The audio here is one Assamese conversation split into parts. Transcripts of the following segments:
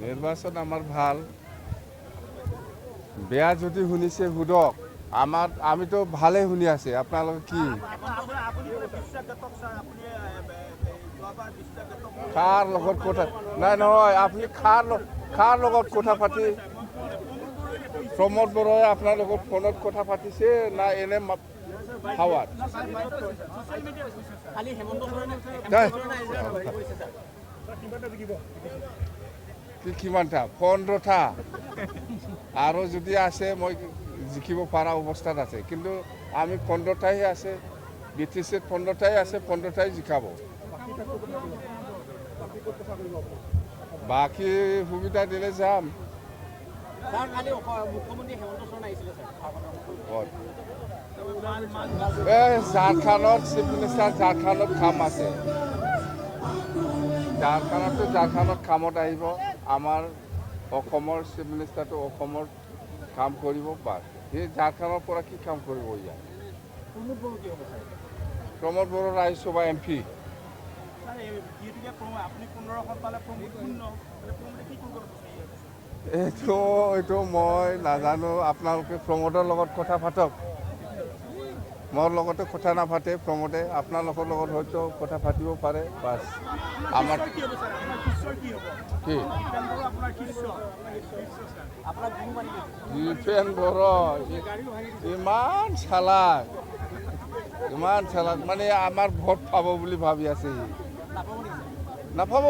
নিৰ্বাচন আমাৰ ভাল বেয়া যদি শুনিছে সুধক আমিতো ভালে শুনি আছে আপোনালোকে কি কাৰ লগত কথা নাই নহয় আপুনি কাৰ লগত কথা পাতি প্ৰমোদ বৰাই আপোনাৰ লগত ফোনত কথা পাতিছে না এনে হাৱাত কিমানটা 15টা আৰু যদি আছে মই জিকিব পৰা অৱস্থাত আছে কিন্তু আমি 15টাই আছে BTCত 15টাই আছে 15টাই জিকাব বাকি সুবিধা দিলে যাম ঝাৰখণ্ডত চিফ মিনিষ্টাৰ ঝাৰখণ্ডত কাম আছে ঝাৰখণ্ডত কামত আহিব আমাৰ অসমৰ চিফ মিনিষ্টাৰটো অসমৰ কাম কৰিব বাছ সেই ঝাৰখণ্ডৰ পৰা কি কাম কৰিব ইয়াত প্ৰমোদ বড়ো ৰাজ্যসভা MP এইটো মই নাজানো আপোনালোকে প্ৰমোদৰ লগত কথা পাতক মোৰ লগতো কথা নাপাতে প্ৰমোদে আপোনালোকৰ লগত হয়তো কথা পাতিব পাৰে বাছ আমাৰ কি জিতেন বড়ো ইমান চালাক মানে আমাৰ ভোট পাব বুলি ভাবি আছে নাপাব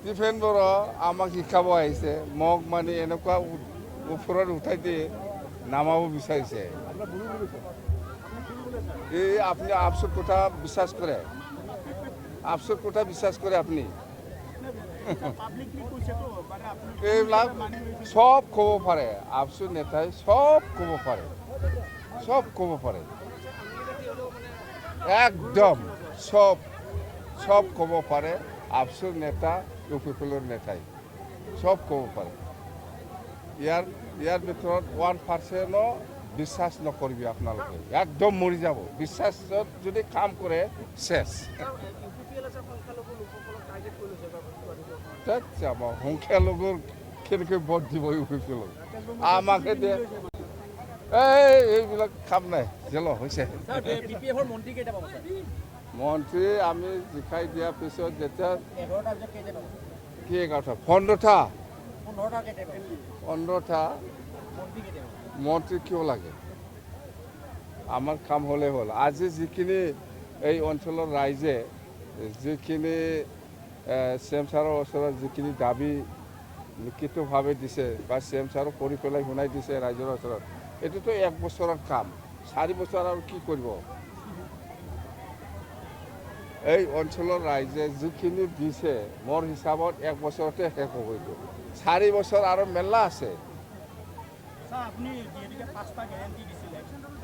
জিতেন বড়ো আমাক শিকাব আহিছে মোক মানে এনেকুৱা ওপৰত উঠাই দিয়ে নামাব বিচাৰিছে এই আপনি আফসোৰ কথা বিশ্বাস কৰে আপনি এইবিলাক সব ক'ব পাৰে আফসোৰ নেতাই সব ক'ব পাৰে একদম সব ক'ব পাৰে আফসোৰ নেতা UPPৰ নেতাই সব ক'ব পাৰে ইয়াৰ ভিতৰত 1%ও বিশ্বাস নকৰিবি আপোনালোকে একদম মৰি যাব বিশ্বাসত যদি কাম কৰে শেষ সংখ্যালঘুৰ কেনেকৈ ভোট দিব UPPলৈ আমাকে দিয়ে এইবিলাক কাম নাই জেল হৈছে মন্ত্ৰী আমি জিকাই দিয়াৰ পিছত যেতিয়া কি 15টা মন্ত্ৰী কিয় লাগে আমাৰ কাম হ'লে হ'ল আজি যিখিনি এই অঞ্চলৰ ৰাইজে যিখিনি CM ছাৰৰ ওচৰত যিখিনি দাবী লিখিতভাৱে দিছে বা CM ছাৰক কৰি পেলাই শুনাই দিছে ৰাইজৰ ওচৰত এইটোতো 1 বছৰৰ কাম 4 বছৰ আৰু কি কৰিব এই অঞ্চলৰ ৰাইজে যিখিনি দিছে মোৰ হিচাপত 1 বছৰতে শেষ হ'ব এইটো 4 বছৰ আৰু মেলা আছে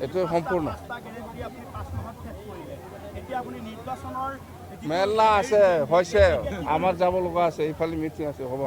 এইটো সম্পূৰ্ণ মেলা আছে হৈছে আমাৰ যাব লগা আছে এইফালে মিটিং আছে হ'ব